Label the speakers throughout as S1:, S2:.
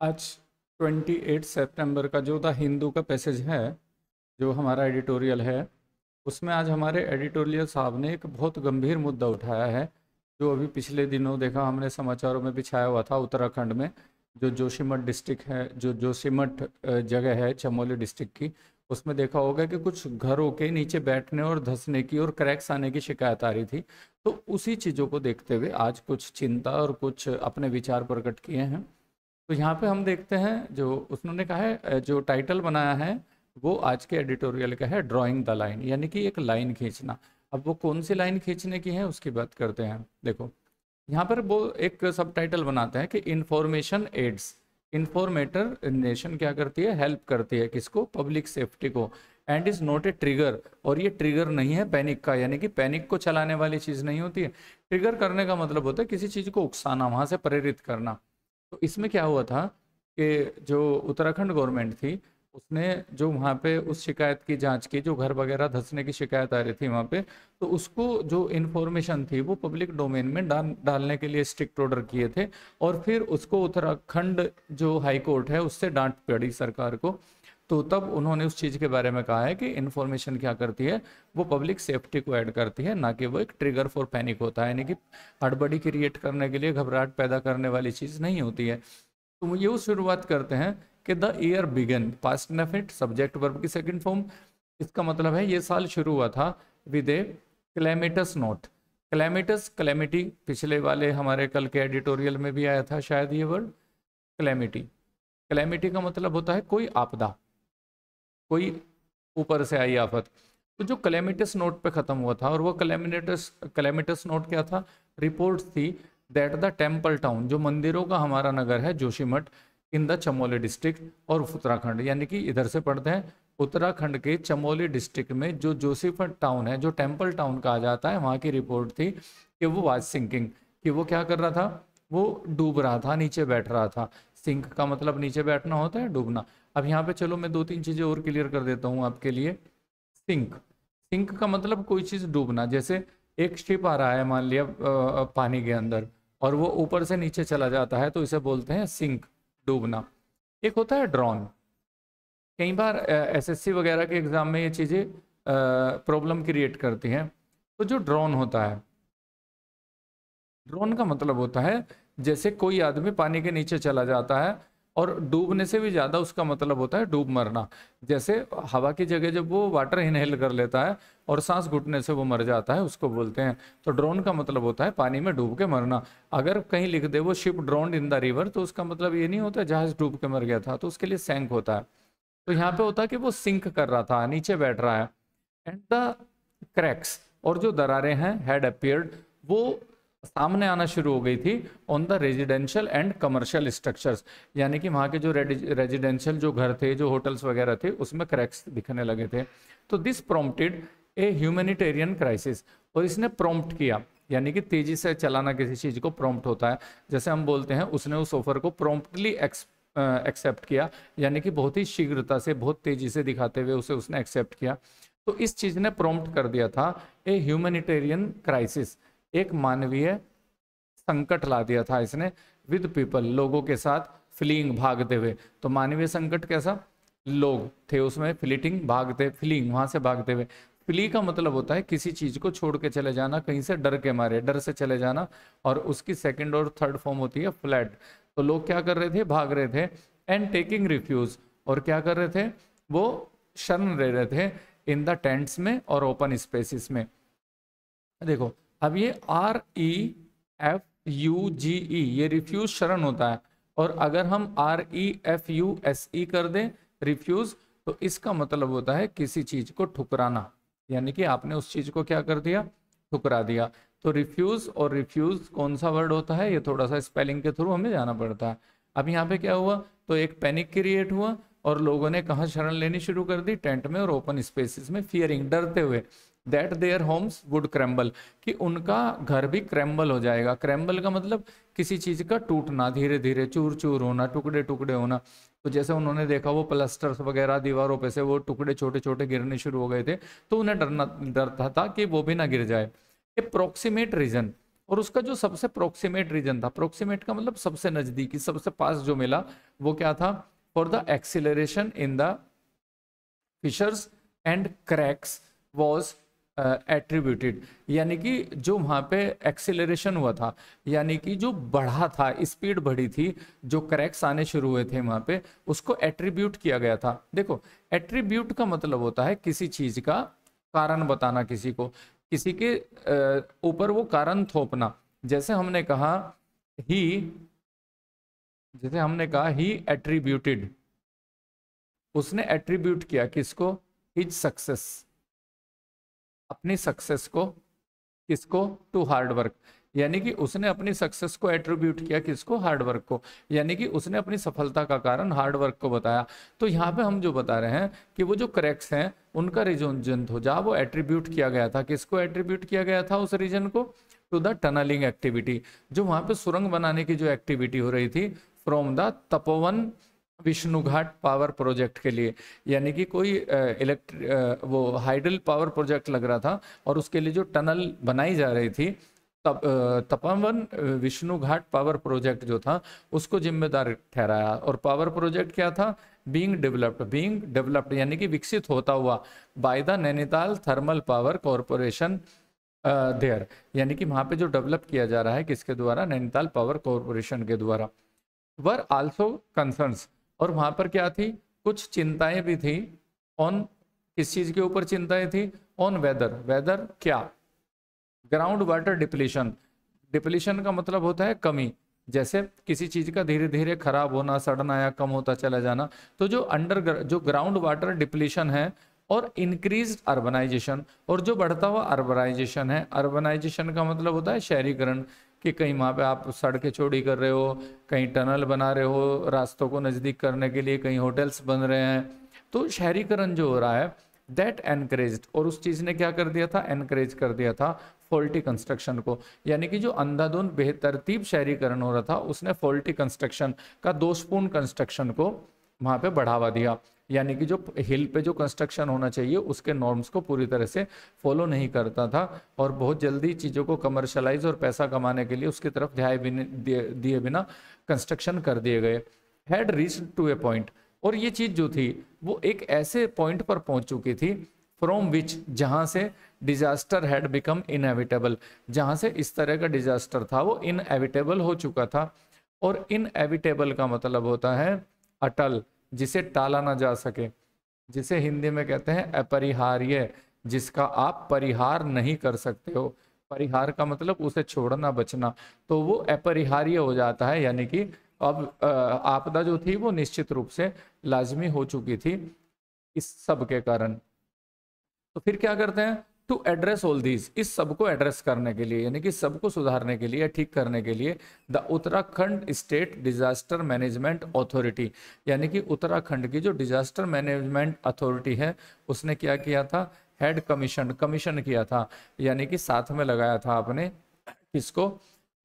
S1: आज 28 सितंबर का जो द हिंदू का पैसेज है, जो हमारा एडिटोरियल है, उसमें आज हमारे एडिटोरियल साहब ने एक बहुत गंभीर मुद्दा उठाया है, जो अभी पिछले दिनों देखा हमने समाचारों में भी छाया हुआ था। उत्तराखंड में जो जोशीमठ डिस्ट्रिक्ट है, जो जोशीमठ जगह है चमोली डिस्ट्रिक्ट की, उसमें देखा होगा कि कुछ घरों के नीचे बैठने और धंसने की और क्रैक्स आने की शिकायत आ रही थी। तो उसी चीज़ों को देखते हुए आज कुछ चिंता और कुछ अपने विचार प्रकट किए हैं। तो यहाँ पे हम देखते हैं जो उन्होंने कहा है, जो टाइटल बनाया है वो आज के एडिटोरियल का है, ड्राइंग द लाइन, यानी कि एक लाइन खींचना। अब वो कौन सी लाइन खींचने की है उसकी बात करते हैं। देखो यहाँ पर वो एक सब टाइटल बनाते हैं कि इंफॉर्मेशन एड्स, इंफॉर्मेटर नेशन क्या करती है, हेल्प करती है किसको, पब्लिक सेफ्टी को, and is not a trigger, और ये ट्रिगर नहीं है पैनिक का, यानी कि पैनिक को चलाने वाली चीज़ नहीं होती है। ट्रिगर करने का मतलब होता है किसी चीज़ को उकसाना, वहां से प्रेरित करना। तो इसमें क्या हुआ था कि जो उत्तराखंड गवर्नमेंट थी, उसने जो वहाँ पे उस शिकायत की जांच की, जो घर वगैरह धंसने की शिकायत आ रही थी वहाँ पे, तो उसको जो इन्फॉर्मेशन थी वो पब्लिक डोमेन में डालने के लिए स्ट्रिक्ट ऑर्डर किए थे। और फिर उसको उत्तराखंड जो हाई कोर्ट है उससे डांट पड़ी सरकार को। तो तब उन्होंने उस चीज़ के बारे में कहा है कि इन्फॉर्मेशन क्या करती है, वो पब्लिक सेफ्टी को ऐड करती है, ना कि वो एक ट्रिगर फॉर पैनिक होता है, यानी कि हड़बड़ी क्रिएट करने के लिए, घबराहट पैदा करने वाली चीज़ नहीं होती है। तो ये शुरुआत करते हैं कि the year began, past indefinite subject verb की सेकंड फॉर्म। इसका मतलब है ये साल शुरू हुआ था with a calamitous note. Calamitous, calamity, पिछले वाले हमारे कल के एडिटोरियल में भी आया था शायद ये वर्ड, क्लैमिटी। क्लैमिटी का मतलब होता है कोई आपदा, कोई ऊपर से आई आफत। तो जो क्लेमिटस नोट पे खत्म हुआ था, और वो क्लेमिटस नोट क्या था, रिपोर्ट थी दैट द टेम्पल टाउन, जो मंदिरों का हमारा नगर है Joshimath, in the Chamoli district, और उत्तराखंड, यानी कि इधर से पढ़ते हैं उत्तराखंड के चमोली डिस्ट्रिक्ट में जो जोशीमठ टाउन है, जो टेम्पल टाउन कहा जाता है, वहाँ की रिपोर्ट थी कि वो वाज सिंकिंग, कि वो क्या कर रहा था, वो डूब रहा था, नीचे बैठ रहा था। सिंक का मतलब नीचे बैठना होता है, डूबना। अब यहाँ पे चलो मैं दो तीन चीज़ें और क्लियर कर देता हूँ आपके लिए। सिंक, सिंक का मतलब कोई चीज़ डूबना। जैसे एक शिप आ रहा है मान लिया पानी के अंदर, और वो ऊपर से नीचे चला जाता है, तो इसे बोलते हैं सिंक, डूबना। एक होता है ड्रॉन। कई बार एसएससी वगैरह के एग्जाम में ये चीज़ें प्रॉब्लम क्रिएट करती हैं। तो जो ड्रोन होता है, ड्रोन का मतलब होता है जैसे कोई आदमी पानी के नीचे चला जाता है, और डूबने से भी ज़्यादा उसका मतलब होता है डूब मरना। जैसे हवा की जगह जब वो वाटर इनहेल कर लेता है और सांस घुटने से वो मर जाता है, उसको बोलते हैं। तो ड्रोन का मतलब होता है पानी में डूब के मरना। अगर कहीं लिख दे वो शिप ड्रोन्ड इन द रिवर, तो उसका मतलब ये नहीं होता जहाज डूब के मर गया था, तो उसके लिए सैंक होता है। तो यहाँ पे होता है कि वो सिंक कर रहा था, नीचे बैठ रहा है। एंड द क्रैक्स, और जो दरारें हैं, हैड अपीयर्ड, वो सामने आना शुरू हो गई थी on the residential and commercial structures, यानी कि वहाँ के जो रेजिडेंशियल जो घर थे, जो होटल्स वगैरह थे, उसमें क्रैक्स दिखने लगे थे। तो this prompted A humanitarian crisis, और इसने प्रॉम्प्ट किया, यानी कि तेजी से चलाना किसी चीज़ को प्रॉम्प्ट होता है। जैसे हम बोलते हैं उसने उस ऑफर को प्रॉम्प्टली एक्सेप्ट किया, यानी कि बहुत ही शीघ्रता से, बहुत तेजी से दिखाते हुए उसे उसने एक्सेप्ट किया। तो इस चीज़ ने प्रॉम्प्ट कर दिया था ए ह्यूमैनिटेरियन क्राइसिस, एक मानवीय संकट ला दिया था इसने, विद पीपल, लोगों के साथ, फ्लीइंग, भागते हुए। तो मानवीय संकट कैसा, लोग थे उसमें, फ्लीटिंग, भागते, फ्लीइंग, वहां से भागते हुए। फ्ली का मतलब होता है किसी चीज को छोड़ के चले जाना, कहीं से डर के मारे, डर से चले जाना। और उसकी सेकंड और थर्ड फॉर्म होती है फ्लैट। तो लोग क्या कर रहे थे, भाग रहे थे। एंड टेकिंग रिफ्यूज, और क्या कर रहे थे, वो शरण ले रहे थे इन द टेंट्स में और ओपन स्पेसिस में। देखो अब ये REFUGE, ये रिफ्यूज शरण होता है। और अगर हम REFUSE कर दें, रिफ्यूज, तो इसका मतलब होता है किसी चीज को ठुकराना, यानी कि आपने उस चीज को क्या कर दिया, ठुकरा दिया। तो रिफ्यूज और रिफ्यूज कौन सा वर्ड होता है, ये थोड़ा सा स्पेलिंग के थ्रू हमें जाना पड़ता है। अब यहाँ पे क्या हुआ, तो एक पैनिक क्रिएट हुआ, और लोगों ने कहाँ शरण लेनी शुरू कर दी, टेंट में और ओपन स्पेसिस में, फियरिंग, डरते हुए, दैट देयर होम्स वुड क्रैम्बल, कि उनका घर भी क्रैम्बल हो जाएगा। क्रैम्बल का मतलब किसी चीज का टूटना, धीरे धीरे चूर चूर होना, टुकड़े टुकड़े होना। तो जैसे उन्होंने देखा वो प्लास्टर्स वगैरह दीवारों पे से वो टुकड़े छोटे छोटे गिरने शुरू हो गए थे, तो उन्हें डरता था कि वो भी ना गिर जाए। ए प्रोक्सीमेट रीजन, और उसका जो सबसे प्रोक्सीमेट रीजन था, प्रोक्सीमेट का मतलब सबसे नजदीकी, सबसे पास जो मिला, वो क्या था? For the acceleration in the fissures and cracks was attributed, यानी कि जो वहाँ पे एक्सीलरेशन हुआ था, यानी कि जो बढ़ा था, स्पीड बढ़ी थी, जो क्रैक्स आने शुरू हुए थे वहाँ पे, उसको एट्रीब्यूट किया गया था। देखो, एट्रीब्यूट का मतलब होता है किसी चीज का कारण बताना, किसी को, किसी के ऊपर वो कारण थोपना। जैसे हमने कहा ही, ही एट्रीब्यूटेड, उसने एट्रीब्यूट किया किसको? हिज सक्सेस, अपनी सक्सेस को, किसको? टू हार्ड वर्क, यानी कि उसने अपनी सक्सेस को एट्रीब्यूट किया किसको? हार्ड वर्क को, यानी कि उसने अपनी सफलता का कारण हार्ड वर्क को बताया। तो यहाँ पे हम जो बता रहे हैं कि वो जो क्रैक्स हैं उनका रीजन तो जहाँ वो एट्रीब्यूट किया गया था, किसको एट्रीब्यूट किया गया था उस रीजन को? टू द टनलिंग एक्टिविटी, जो वहाँ पे सुरंग बनाने की जो एक्टिविटी हो रही थी from the Tapovan Vishnughat power project के लिए, यानी कि कोई वो हाइडल पावर प्रोजेक्ट लग रहा था और उसके लिए जो टनल बनाई जा रही थी, तपोवन विष्णुघाट पावर प्रोजेक्ट जो था उसको जिम्मेदार ठहराया। और पावर प्रोजेक्ट क्या था? बीइंग डेवलप्ड यानी कि विकसित होता हुआ by the Nainital thermal power corporation there, यानी कि वहां पे जो डेवलप किया जा रहा है किसके द्वारा? नैनीताल पावर कॉरपोरेशन के द्वारा। वर आल्सो कंसर्न्स, और वहां पर क्या थी? कुछ चिंताएं भी थी। ऑन, किस चीज के ऊपर चिंताएं थी? ऑन वेदर, वेदर क्या? ग्राउंड वाटर डिप्लीशन, डिप्लीशन का मतलब होता है कमी, जैसे किसी चीज का धीरे धीरे खराब होना, सड़ना या कम होता चला जाना। तो जो ग्राउंड वाटर डिप्लीशन है, और इंक्रीज अर्बनाइजेशन, और जो बढ़ता हुआ अर्बनाइजेशन है, अर्बनाइजेशन का मतलब होता है शहरीकरण, कि कहीं वहाँ पे आप सड़कें चौड़ी कर रहे हो, कहीं टनल बना रहे हो रास्तों को नज़दीक करने के लिए, कहीं होटल्स बन रहे हैं, तो शहरीकरण जो हो रहा है दैट एनकरेज्ड, और उस चीज़ ने क्या कर दिया था? एनकरेज कर दिया था फॉल्टी कंस्ट्रक्शन को, यानी कि जो अंधाधुंध बेतरतीब शहरीकरण हो रहा था उसने फॉल्टी कंस्ट्रक्शन का, दोषपूर्ण कंस्ट्रक्शन को वहाँ पे बढ़ावा दिया, यानी कि जो हिल पे जो कंस्ट्रक्शन होना चाहिए उसके नॉर्म्स को पूरी तरह से फॉलो नहीं करता था, और बहुत जल्दी चीज़ों को कमर्शलाइज और पैसा कमाने के लिए उसकी तरफ ध्यान दिए बिना कंस्ट्रक्शन कर दिए गए। Had reached to a point, और ये चीज़ जो थी वो एक ऐसे पॉइंट पर पहुंच चुकी थी फ्रॉम विच, जहां से डिजास्टर हैड बिकम इनएविटेबल, जहां से इस तरह का डिजास्टर था वो इनएविटेबल हो चुका था। और इनएविटेबल का मतलब होता है अटल, जिसे टाला ना जा सके, जिसे हिंदी में कहते हैं अपरिहार्य, जिसका आप परिहार नहीं कर सकते हो। परिहार का मतलब उसे छोड़ना, बचना, तो वो अपरिहार्य हो जाता है, यानी कि अब आपदा जो थी वो निश्चित रूप से लाजमी हो चुकी थी इस सब के कारण। तो फिर क्या करते हैं? टू एड्रेस ऑल दीज, इस सब को एड्रेस करने के लिए, यानी कि सबको सुधारने के लिए, ठीक करने के लिए, the Uttarakhand state disaster management authority, यानी कि उत्तराखंड की जो डिजास्टर मैनेजमेंट अथॉरिटी है उसने क्या किया था? हेड कमीशन किया था, यानी कि साथ में लगाया था आपने किसको?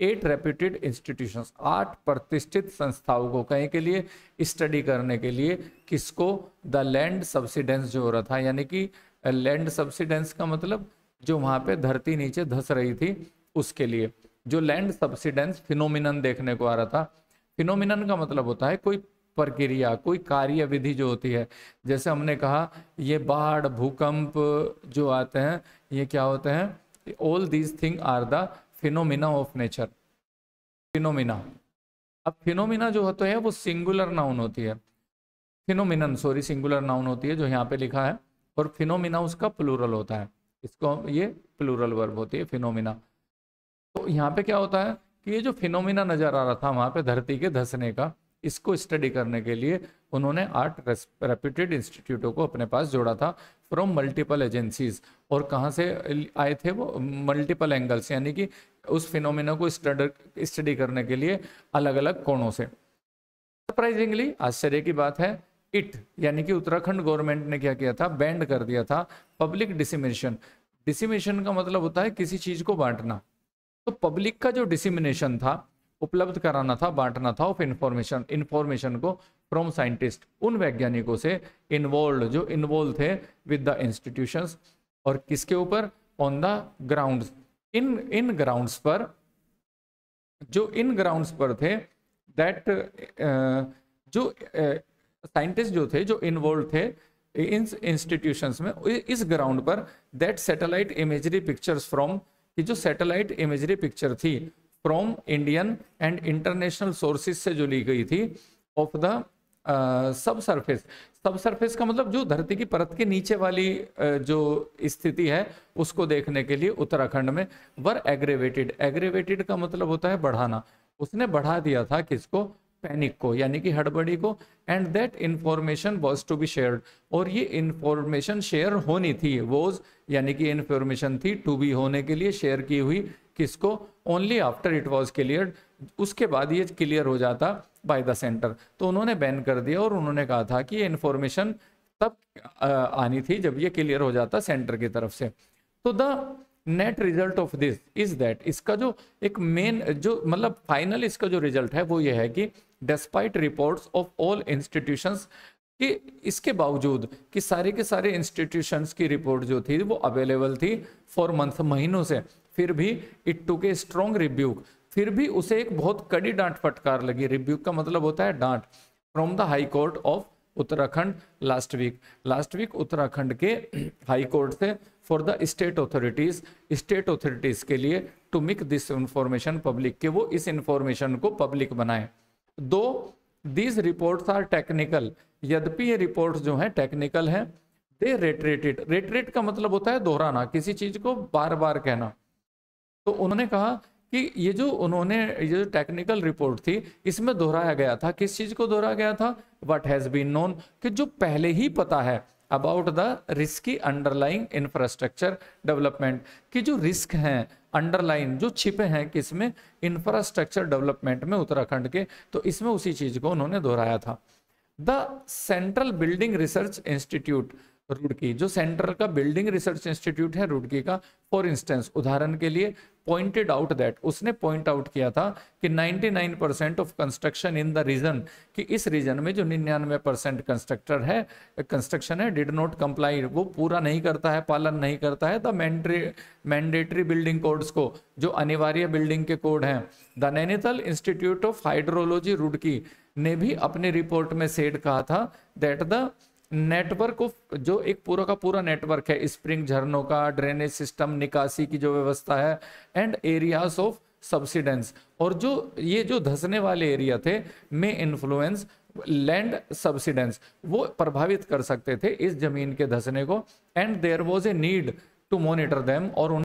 S1: 8 रेप्यूटेड इंस्टीट्यूशंस, 8 प्रतिष्ठित संस्थाओं को, कहीं के लिए? स्टडी करने के लिए, किसको? द लैंड सब्सिडेंस जो हो रहा था, यानी कि लैंड सब्सिडेंस का मतलब जो वहां पे धरती नीचे धस रही थी उसके लिए, जो लैंड सब्सिडेंस फिनोमिनन देखने को आ रहा था। फिनोमिनन का मतलब होता है कोई प्रक्रिया, कोई कार्य विधि जो होती है। जैसे हमने कहा ये बाढ़, भूकंप जो आते हैं ये क्या होते हैं? All these thing are the phenomena of nature. Phenomena, अब फिनोमिना जो होते हैं वो सिंगुलर नाउन होती है, फिनोमिनन सॉरी सिंगुलर नाउन होती है जो यहाँ पे लिखा है, और फिनोमिना उसका प्लूरल होता है, इसको ये प्लूरल वर्ब होती है फिनोमिना। तो यहाँ पे क्या होता है कि ये जो फिनोमिना नजर आ रहा था वहां पे धरती के धंसने का, इसको स्टडी करने के लिए उन्होंने 8 रेप्यूटेड इंस्टीट्यूटों को अपने पास जोड़ा था फ्रॉम मल्टीपल एजेंसीज। और कहाँ से आए थे वो? मल्टीपल एंगल्स, यानी कि उस फिनोमिना को स्टडी करने के लिए अलग अलग कोणों से। सरप्राइजिंगली, आश्चर्य की बात है, इट यानी कि उत्तराखंड गवर्नमेंट ने क्या किया था? बैंड कर दिया था पब्लिक डिसिमिनेशन। डिसिमिनेशन का मतलब होता है किसी चीज को बांटना, तो पब्लिक का जो डिसिमिनेशन था, उपलब्ध कराना था, बांटना था ऑफ इंफॉर्मेशन को फ्रॉम साइंटिस्ट, उन वैज्ञानिकों से इन्वॉल्व जो इन्वॉल्व थे विद द इंस्टीट्यूशंस, और किसके ऊपर? On the grounds, in grounds पर जो इन ग्राउंड्स पर थे, दैट जो साइंटिस्ट जो थे, जो इन्वॉल्व थे इन इंस्टीट्यूशंस में, इस ग्राउंड पर, that satellite imagery pictures from, कि जो सैटेलाइट इमेजरी पिक्चर थी from Indian and international sources से जो ली गई थी, ऑफ द सब सरफेस। सब सरफेस का मतलब जो धरती की परत के नीचे वाली जो स्थिति है उसको देखने के लिए उत्तराखंड में, वर एग्रेवेटेड। एग्रेवेटेड का मतलब होता है बढ़ाना। उसने बढ़ा दिया था किसको? पैनिक को, यानी कि हड़बड़ी को। And that information was to be shared, और ये इंफॉर्मेशन शेयर होनी थी। वॉज यानी कि इंफॉर्मेशन थी, टू बी होने के लिए शेयर की हुई, किसको? Only after it was cleared, उसके बाद ये क्लियर हो जाता बाय द सेंटर। तो उन्होंने बैन कर दिया और उन्होंने कहा था कि ये इंफॉर्मेशन तब आनी थी जब ये क्लियर हो जाता सेंटर की तरफ से। तो the net result of this is that, इसका जो एक मेन जो मतलब फाइनल इसका जो रिजल्ट है वो ये है कि despite reports of all institutions, कि इसके बावजूद कि सारे के सारे इंस्टीट्यूशंस की रिपोर्ट जो थी वो अवेलेबल थी फॉर मंथ, महीनों से, फिर भी it took a strong rebuke, फिर भी उसे एक बहुत कड़ी डांट फटकार लगी। रिब्यूक का मतलब होता है डांट। From the high court of Uttarakhand last week Uttarakhand के हाई कोर्ट से, फॉर द स्टेट ऑथोरिटीज के लिए, to make this information public, के वो इस इंफॉर्मेशन को पब्लिक बनाए। दो दीज रिपोर्ट्स आर टेक्निकल, यद्यपि ये रिपोर्ट्स जो हैं टेक्निकल हैं, दे रेटरेटेड, रेटरेट का मतलब होता है दोहराना, किसी चीज को बार बार कहना। तो उन्होंने कहा कि ये जो टेक्निकल रिपोर्ट थी इसमें दोहराया गया था, किस चीज को दोहराया गया था? व्हाट हैज बीन नोन, कि जो पहले ही पता है, about the risky underlying infrastructure development, कि जो रिस्क हैं अंडरलाइन जो छिपे हैं किसमें? इंफ्रास्ट्रक्चर डेवलपमेंट में उत्तराखंड के। तो इसमें उसी चीज को उन्होंने दोहराया था। The central building research institute Roorkee, जो सेंट्रल का बिल्डिंग रिसर्च इंस्टीट्यूट है रुड़की का, फॉर इंस्टेंस, उदाहरण के लिए, पॉइंटेड आउट दैट, उसने पॉइंट आउट किया था कि 99% of construction in the region, कि इस रीजन में जो 99% कंस्ट्रक्शन है डिड नॉट कंप्लाई, वो पूरा नहीं करता है, पालन नहीं करता है द मैंडेटरी बिल्डिंग कोड्स को, जो अनिवार्य बिल्डिंग के कोड हैं। The Nainital institute of hydrology Roorkee ने भी अपनी रिपोर्ट में सेड कहा था दैट द नेटवर्क ऑफ, जो एक पूरा का पूरा नेटवर्क है स्प्रिंग झरनों का, ड्रेनेज सिस्टम, निकासी की जो व्यवस्था है, एंड एरियाज ऑफ सब्सिडेंस, और जो ये जो धंसने वाले एरिया थे में इन्फ्लुएंस लैंड सब्सिडेंस, वो प्रभावित कर सकते थे इस जमीन के धंसने को। And there was a need to monitor them, और